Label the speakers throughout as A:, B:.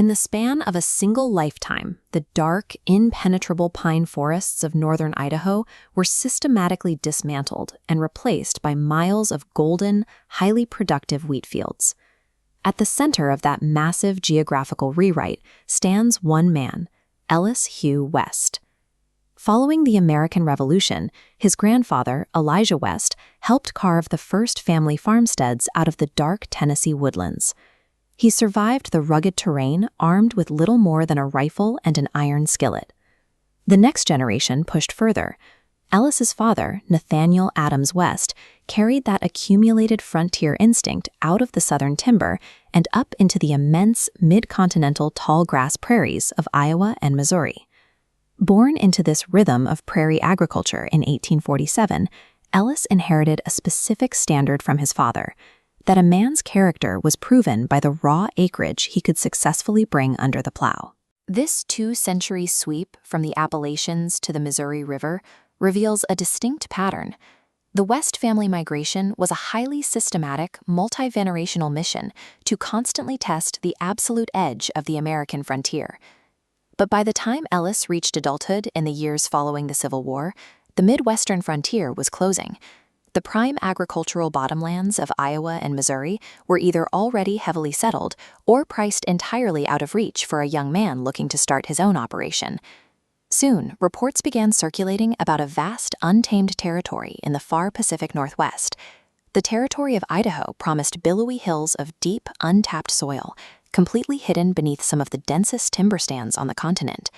A: In the span of a single lifetime, the dark, impenetrable pine forests of northern Idaho were systematically dismantled and replaced by miles of golden, highly productive wheat fields. At the center of that massive geographical rewrite stands one man, Ellis Hugh West. Following the American Revolution, his grandfather, Elijah West, helped carve the first family farmsteads out of the dark Tennessee woodlands. He survived the rugged terrain armed with little more than a rifle and an iron skillet. The next generation pushed further. Ellis's father, Nathaniel Adams West, carried that accumulated frontier instinct out of the southern timber and up into the immense mid-continental tall grass prairies of Iowa and Missouri. Born into this rhythm of prairie agriculture in 1847, Ellis inherited a specific standard from his father: that a man's character was proven by the raw acreage he could successfully bring under the plow. This 2-century sweep from the Appalachians to the Missouri River reveals a distinct pattern. The West family migration was a highly systematic, multi-generational mission to constantly test the absolute edge of the American frontier. But by the time Ellis reached adulthood in the years following the Civil War, the Midwestern frontier was closing. The prime agricultural bottomlands of Iowa and Missouri were either already heavily settled or priced entirely out of reach for a young man looking to start his own operation. Soon, reports began circulating about a vast, untamed territory in the far Pacific Northwest. The territory of Idaho promised billowy hills of deep, untapped soil, completely hidden beneath some of the densest timber stands on the continent.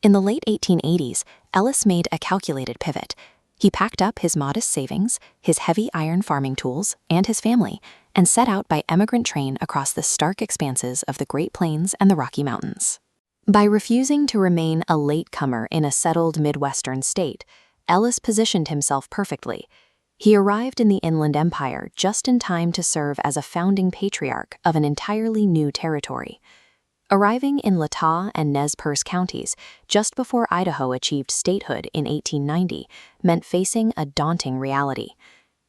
A: In the late 1880s, Ellis made a calculated pivot. He packed up his modest savings, his heavy iron farming tools, and his family, and set out by emigrant train across the stark expanses of the Great Plains and the Rocky Mountains. By refusing to remain a latecomer in a settled Midwestern state, Ellis positioned himself perfectly. He arrived in the Inland Empire just in time to serve as a founding patriarch of an entirely new territory. Arriving in Latah and Nez Perce counties just before Idaho achieved statehood in 1890 meant facing a daunting reality.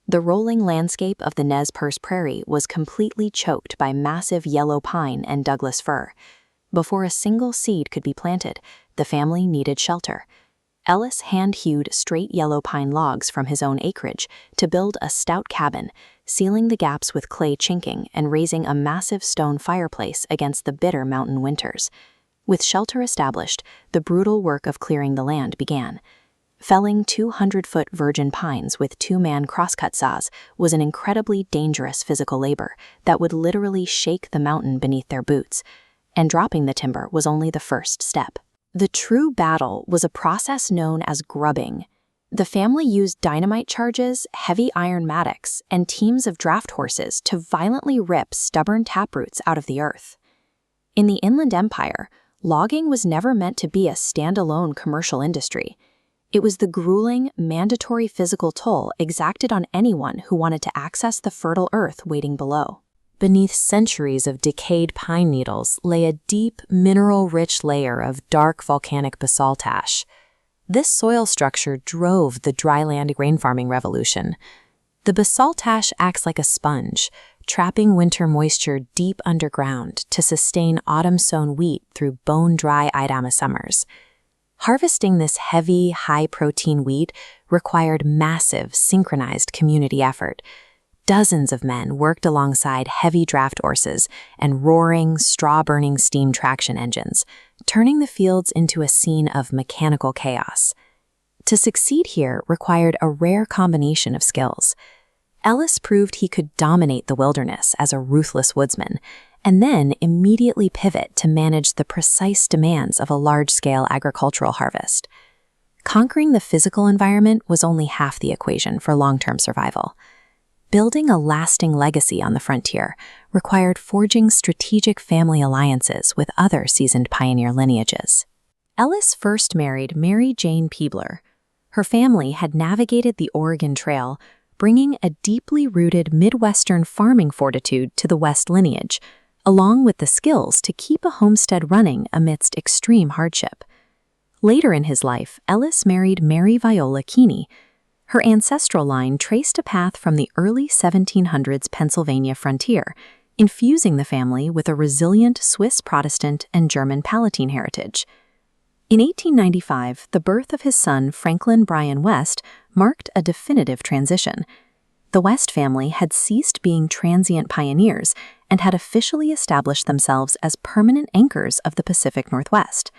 A: The rolling landscape of the Nez Perce prairie was completely choked by massive yellow pine and Douglas fir. Before a single seed could be planted, the family needed shelter. Ellis hand-hewed straight yellow pine logs from his own acreage to build a stout cabin, sealing the gaps with clay chinking and raising a massive stone fireplace against the bitter mountain winters. With shelter established, the brutal work of clearing the land began. Felling 200-foot virgin pines with 2-man crosscut saws was an incredibly dangerous physical labor that would literally shake the mountain beneath their boots, and dropping the timber was only the first step. The true battle was a process known as grubbing. The family used dynamite charges, heavy iron mattocks, and teams of draft horses to violently rip stubborn taproots out of the earth. In the Inland Empire, logging was never meant to be a standalone commercial industry. It was the grueling, mandatory physical toll exacted on anyone who wanted to access the fertile earth waiting below. Beneath centuries of decayed pine needles lay a deep, mineral-rich layer of dark volcanic basalt ash. This soil structure drove the dryland grain farming revolution. The basalt ash acts like a sponge, trapping winter moisture deep underground to sustain autumn-sown wheat through bone-dry Idaho summers. Harvesting this heavy, high-protein wheat required massive, synchronized community effort. Dozens of men worked alongside heavy draft horses and roaring, straw-burning steam traction engines, turning the fields into a scene of mechanical chaos. To succeed here required a rare combination of skills. Ellis proved he could dominate the wilderness as a ruthless woodsman, and then immediately pivot to manage the precise demands of a large-scale agricultural harvest. Conquering the physical environment was only half the equation for long-term survival. Building a lasting legacy on the frontier required forging strategic family alliances with other seasoned pioneer lineages. Ellis first married Mary Jane Peebler. Her family had navigated the Oregon Trail, bringing a deeply rooted Midwestern farming fortitude to the West lineage, along with the skills to keep a homestead running amidst extreme hardship. Later in his life, Ellis married Mary Viola Keeney. Her ancestral line traced a path from the early 1700s Pennsylvania frontier, infusing the family with a resilient Swiss Protestant and German Palatine heritage. In 1895, the birth of his son Franklin Bryan West marked a definitive transition. The West family had ceased being transient pioneers and had officially established themselves as permanent anchors of the Pacific Northwest.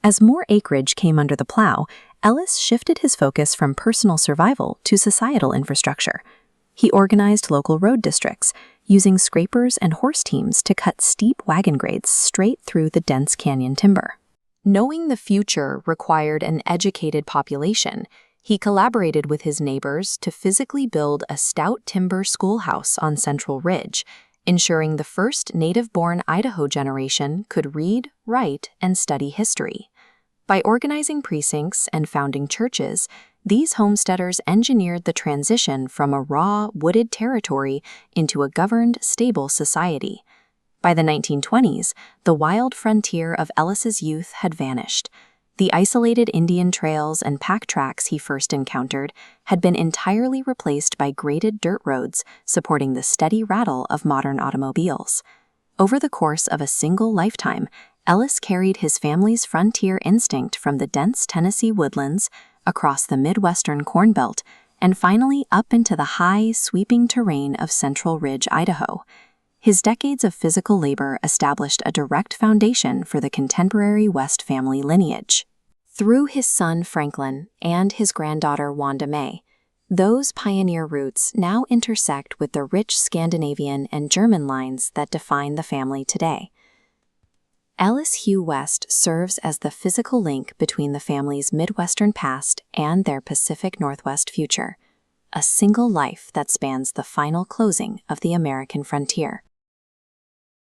A: As more acreage came under the plow, Ellis shifted his focus from personal survival to societal infrastructure. He organized local road districts, using scrapers and horse teams to cut steep wagon grades straight through the dense canyon timber. Knowing the future required an educated population, he collaborated with his neighbors to physically build a stout timber schoolhouse on Central Ridge, ensuring the first native-born Idaho generation could read, write, and study history. By organizing precincts and founding churches, these homesteaders engineered the transition from a raw, wooded territory into a governed, stable society. By the 1920s, the wild frontier of Ellis's youth had vanished. The isolated Indian trails and pack tracks he first encountered had been entirely replaced by graded dirt roads supporting the steady rattle of modern automobiles. Over the course of a single lifetime, Ellis carried his family's frontier instinct from the dense Tennessee woodlands, across the Midwestern Corn Belt, and finally up into the high, sweeping terrain of Central Ridge, Idaho. His decades of physical labor established a direct foundation for the contemporary West family lineage. Through his son Franklin and his granddaughter Wanda May, those pioneer roots now intersect with the rich Scandinavian and German lines that define the family today. Ellis Hugh West serves as the physical link between the family's Midwestern past and their Pacific Northwest future, a single life that spans the final closing of the American frontier.